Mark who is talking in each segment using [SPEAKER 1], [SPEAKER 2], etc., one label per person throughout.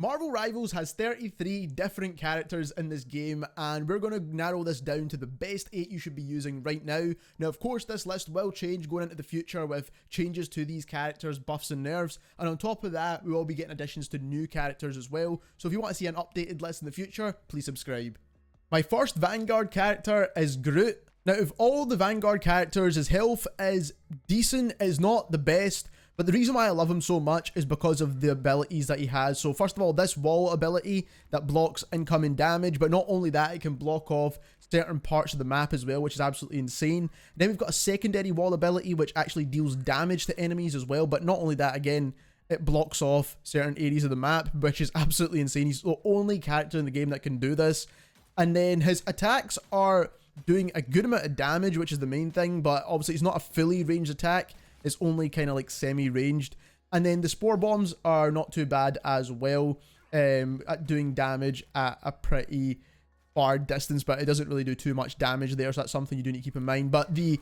[SPEAKER 1] Marvel Rivals has 33 different characters in this game, and we're going to narrow this down to the best 8 you should be using right now. Now, of course, this list will change going into the future with changes to these characters, buffs and nerfs, and on top of that, we will be getting additions to new characters as well. So if you want to see an updated list in the future, please subscribe. My first Vanguard character is Groot. Now, of all the Vanguard characters, his health is decent, is not the best, but the reason why I love him so much is because of the abilities that he has. So first of all, this wall ability that blocks incoming damage, but not only that, it can block off certain parts of the map as well, which is absolutely insane. Then we've got a secondary wall ability, which actually deals damage to enemies as well, but not only that, again, it blocks off certain areas of the map, which is absolutely insane. He's the only character in the game that can do this. And then his attacks are doing a good amount of damage, which is the main thing, but obviously it's not a fully ranged attack. It's only kind of like semi-ranged. And then the Spore Bombs are not too bad as well, at doing damage at a pretty far distance, but it doesn't really do too much damage there, so that's something you do need to keep in mind. But the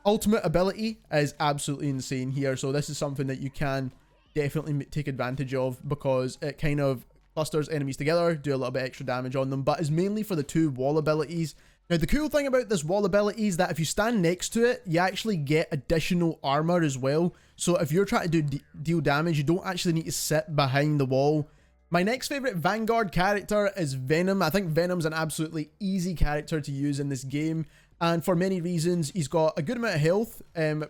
[SPEAKER 1] ultimate ability is absolutely insane here, so this is something that you can definitely take advantage of because it kind of clusters enemies together, do a little bit extra damage on them, but is mainly for the 2 wall abilities. Now, the cool thing about this wall ability is that if you stand next to it, you actually get additional armor as well. So if you're trying to deal damage, you don't actually need to sit behind the wall. My next favorite Vanguard character is Venom. I think Venom's an absolutely easy character to use in this game, and for many reasons. He's got a good amount of health,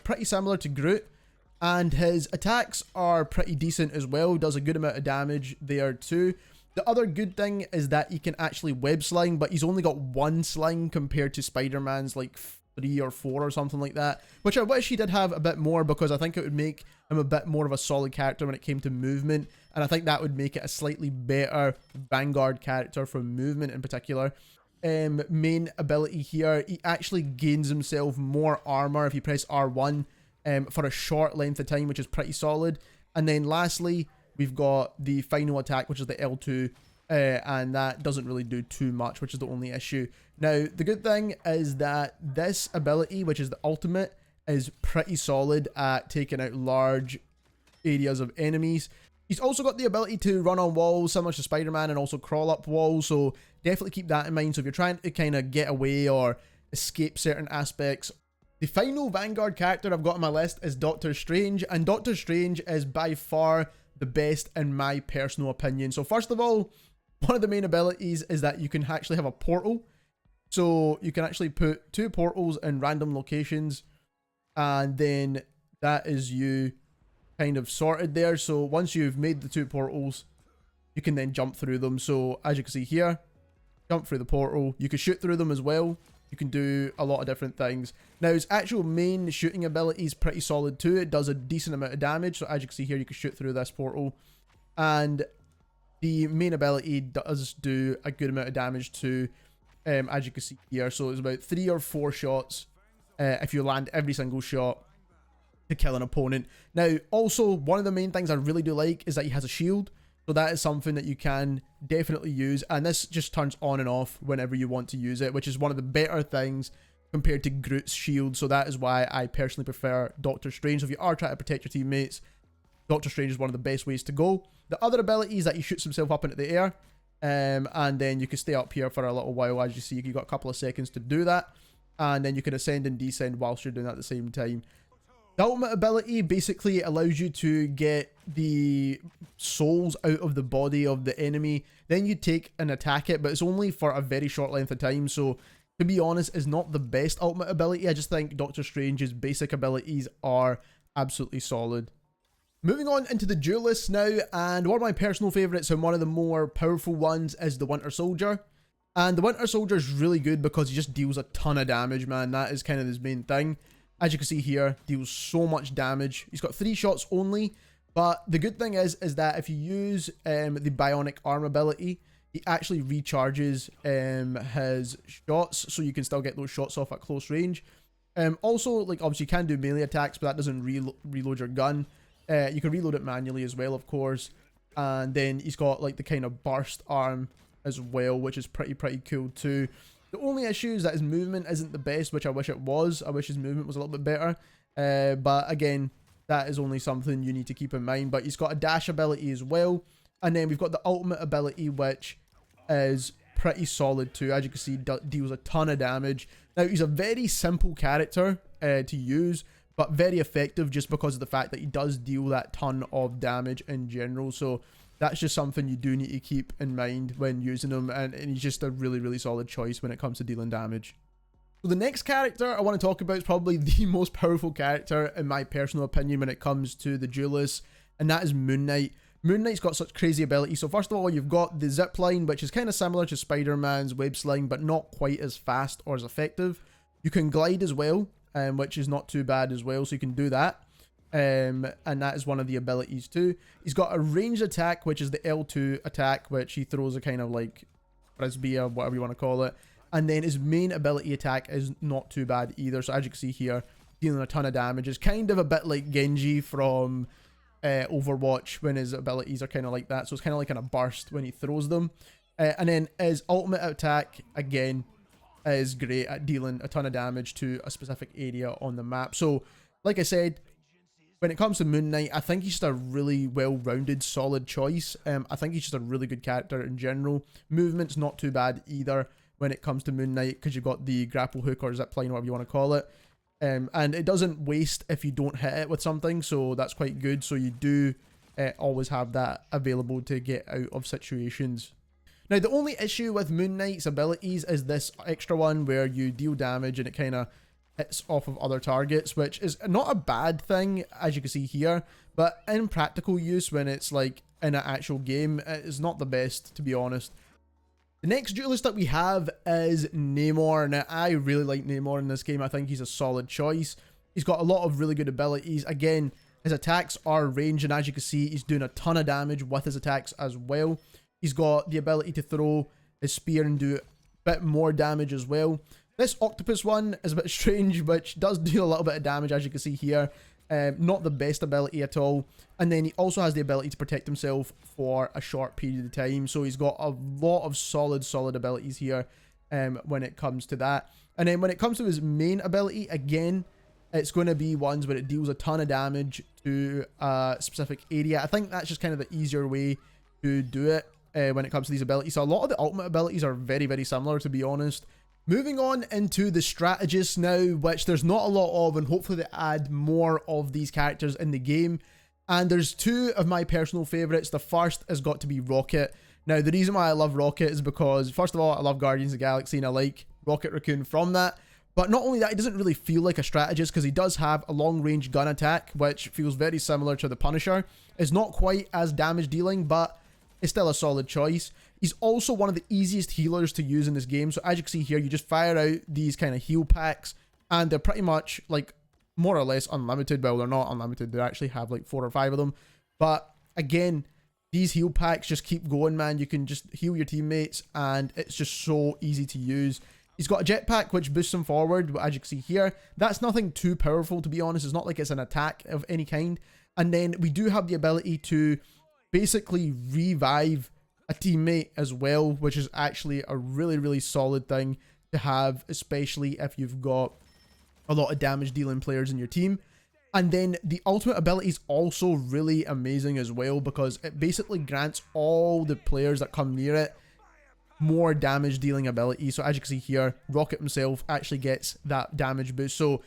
[SPEAKER 1] pretty similar to Groot, and his attacks are pretty decent as well. Does a good amount of damage there too. The other good thing is that he can actually web sling, but he's only got 1 sling compared to Spider-Man's like 3 or 4 or something like that, which I wish he did have a bit more because I think it would make him a bit more of a solid character when it came to movement, and I think that would make it a slightly better Vanguard character for movement in particular. Main ability here, he actually gains himself more armor if you press R1 for a short length of time, which is pretty solid. And then lastly, we've got the final attack, which is the L2, and that doesn't really do too much, which is the only issue. Now, the good thing is that this ability, which is the ultimate, is pretty solid at taking out large areas of enemies. He's also got the ability to run on walls, similar to Spider-Man, and also crawl up walls, so definitely keep that in mind. So if you're trying to kind of get away or escape certain aspects. The final Vanguard character I've got on my list is Doctor Strange, and Doctor Strange is by far the best in my personal opinion. So first of all, one of the main abilities is that you can actually have a portal. So you can actually put 2 portals in random locations, and then that is you kind of sorted there. So once you've made the 2 portals, you can then jump through them. So as you can see here, jump through the portal. You can shoot through them as well. You can do a lot of different things. Now, his actual main shooting ability is pretty solid too. It does a decent amount of damage. So as you can see here, you can shoot through this portal. And the main ability does do a good amount of damage too, as you can see here. So it's about 3 or 4 shots if you land every single shot to kill an opponent. Now, also, one of the main things I really do like is that he has a shield. So that is something that you can definitely use, and this just turns on and off whenever you want to use it, which is one of the better things compared to Groot's shield. So that is why I personally prefer Doctor Strange. So if you are trying to protect your teammates, Doctor Strange is one of the best ways to go. The other ability is that he shoots himself up into the air, and then you can stay up here for a little while. As you see, you've got a couple of seconds to do that, and then you can ascend and descend whilst you're doing that at the same time. The ultimate ability basically allows you to get the souls out of the body of the enemy. Then you take and attack it, but it's only for a very short length of time. So to be honest, it's not the best ultimate ability. I just think Doctor Strange's basic abilities are absolutely solid. Moving on into the duelists now, and one of my personal favourites and one of the more powerful ones is the Winter Soldier. And the Winter Soldier is really good because he just deals a ton of damage, man. That is kind of his main thing. As you can see here, deals so much damage. He's got 3 shots only, but the good thing is that if you use the bionic arm ability, he actually recharges his shots, so you can still get those shots off at close range. Also, like, obviously you can do melee attacks, but that doesn't reload your gun. You can reload it manually as well, of course. And then he's got like the kind of burst arm as well, which is pretty cool too. The only issue is that his movement isn't the best, which I wish it was. I wish his movement was a little bit better. But again, that is only something you need to keep in mind. But he's got a dash ability as well, And then we've got the ultimate ability, which is pretty solid too. As you can see, deals a ton of damage. Now, he's a very simple character to use, but very effective just because of the fact that he does deal that ton of damage in general. So that's just something you do need to keep in mind when using him, and he's just a really, really solid choice when it comes to dealing damage. So the next character I want to talk about is probably the most powerful character in my personal opinion when it comes to the duelists, and that is Moon Knight. Moon Knight's got such crazy abilities. So first of all, you've got the zip line, which is kind of similar to Spider-Man's web sling, but not quite as fast or as effective. You can glide as well, which is not too bad as well, so you can do that. And that is one of the abilities too. He's got a ranged attack, which is the L2 attack, which he throws a kind of like frisbee or whatever you want to call it. And then his main ability attack is not too bad either. So as you can see here, dealing a ton of damage. It's kind of a bit like Genji from Overwatch when his abilities are kind of like that. So it's kind of like in a burst when he throws them. And then his ultimate attack, again, is great at dealing a ton of damage to a specific area on the map. So like I said, when it comes to Moon Knight, I think he's just a really well-rounded, solid choice. I think he's just a really good character in general. Movement's not too bad either when it comes to Moon Knight, because you've got the grapple hook or zip line, whatever you want to call it. And it doesn't waste if you don't hit it with something, so that's quite good. So you do always have that available to get out of situations. Now, the only issue with Moon Knight's abilities is this extra one where you deal damage and it kind of hits off of other targets, which is not a bad thing, as you can see here, but in practical use when it's like in an actual game, it is not the best, to be honest. The next duelist that we have is Namor. Now, I really like Namor in this game. I think he's a solid choice. He's got a lot of really good abilities. Again, his attacks are ranged, and as you can see, he's doing a ton of damage with his attacks as well. He's got the ability to throw his spear and do a bit more damage as well. This octopus one is a bit strange, which does deal a little bit of damage, as you can see here. Not the best ability at all. And then he also has the ability to protect himself for a short period of time. So he's got a lot of solid abilities here when it comes to that. And then when it comes to his main ability, again, it's going to be ones where it deals a ton of damage to a specific area. I think that's just kind of the easier way to do it when it comes to these abilities. So a lot of the ultimate abilities are very, very similar, to be honest. Moving on into the strategists now, which there's not a lot of, and hopefully they add more of these characters in the game. And there's two of my personal favorites. The first has got to be Rocket. Now, the reason why I love Rocket is because, first of all, I love Guardians of the Galaxy and I like Rocket Raccoon from that. But not only that, he doesn't really feel like a strategist because he does have a long-range gun attack, which feels very similar to the Punisher. It's not quite as damage dealing, but it's still a solid choice. He's also one of the easiest healers to use in this game. So as you can see here, you just fire out these kind of heal packs and they're pretty much like more or less unlimited. Well, they're not unlimited. They actually have like 4 or 5 of them. But again, these heal packs just keep going, man. You can just heal your teammates and it's just so easy to use. He's got a jetpack which boosts him forward, but as you can see here, that's nothing too powerful, to be honest. It's not like it's an attack of any kind. And then we do have the ability to basically revive a teammate as well, which is actually a really, really solid thing to have, especially if you've got a lot of damage dealing players in your team. And then the ultimate ability is also really amazing as well, because it basically grants all the players that come near it more damage dealing ability. So as you can see here, Rocket himself actually gets that damage boost. So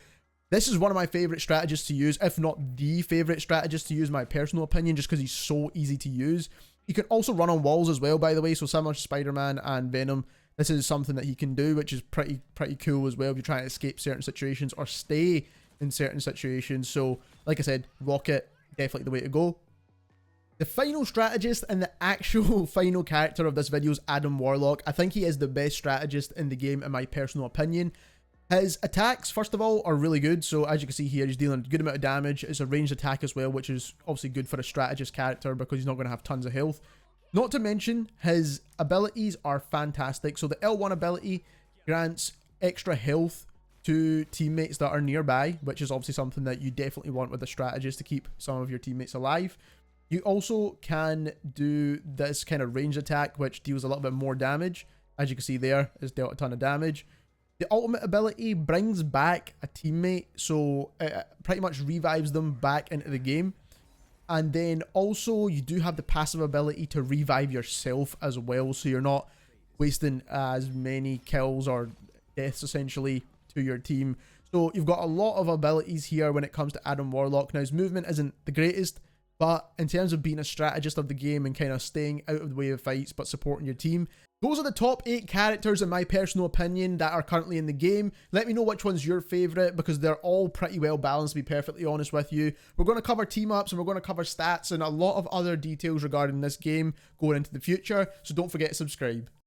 [SPEAKER 1] this is one of my favorite strategists to use, if not the favorite strategist to use, in my personal opinion, just because he's so easy to use. He can also run on walls as well, by the way, so similar to Spider-Man and Venom. This is something that he can do, which is pretty cool as well if you're trying to escape certain situations or stay in certain situations. So like I said, Rocket, definitely the way to go. The final strategist and the actual final character of this video is Adam Warlock. I think he is the best strategist in the game, in my personal opinion. His attacks, first of all, are really good. So as you can see here, he's dealing a good amount of damage. It's a ranged attack as well, which is obviously good for a strategist character because he's not going to have tons of health. Not to mention, his abilities are fantastic. So the L1 ability grants extra health to teammates that are nearby, which is obviously something that you definitely want with a strategist to keep some of your teammates alive. You also can do this kind of ranged attack, which deals a little bit more damage. As you can see there, it's dealt a ton of damage. The ultimate ability brings back a teammate, so it pretty much revives them back into the game. And then also you do have the passive ability to revive yourself as well, so you're not wasting as many kills or deaths essentially to your team. So you've got a lot of abilities here when it comes to Adam Warlock. Now his movement isn't the greatest, but in terms of being a strategist of the game and kind of staying out of the way of fights but supporting your team, those are the top 8 characters in my personal opinion that are currently in the game. Let me know which one's your favorite, because they're all pretty well balanced, to be perfectly honest with you. We're going to cover team ups and we're going to cover stats and a lot of other details regarding this game going into the future, so don't forget to subscribe.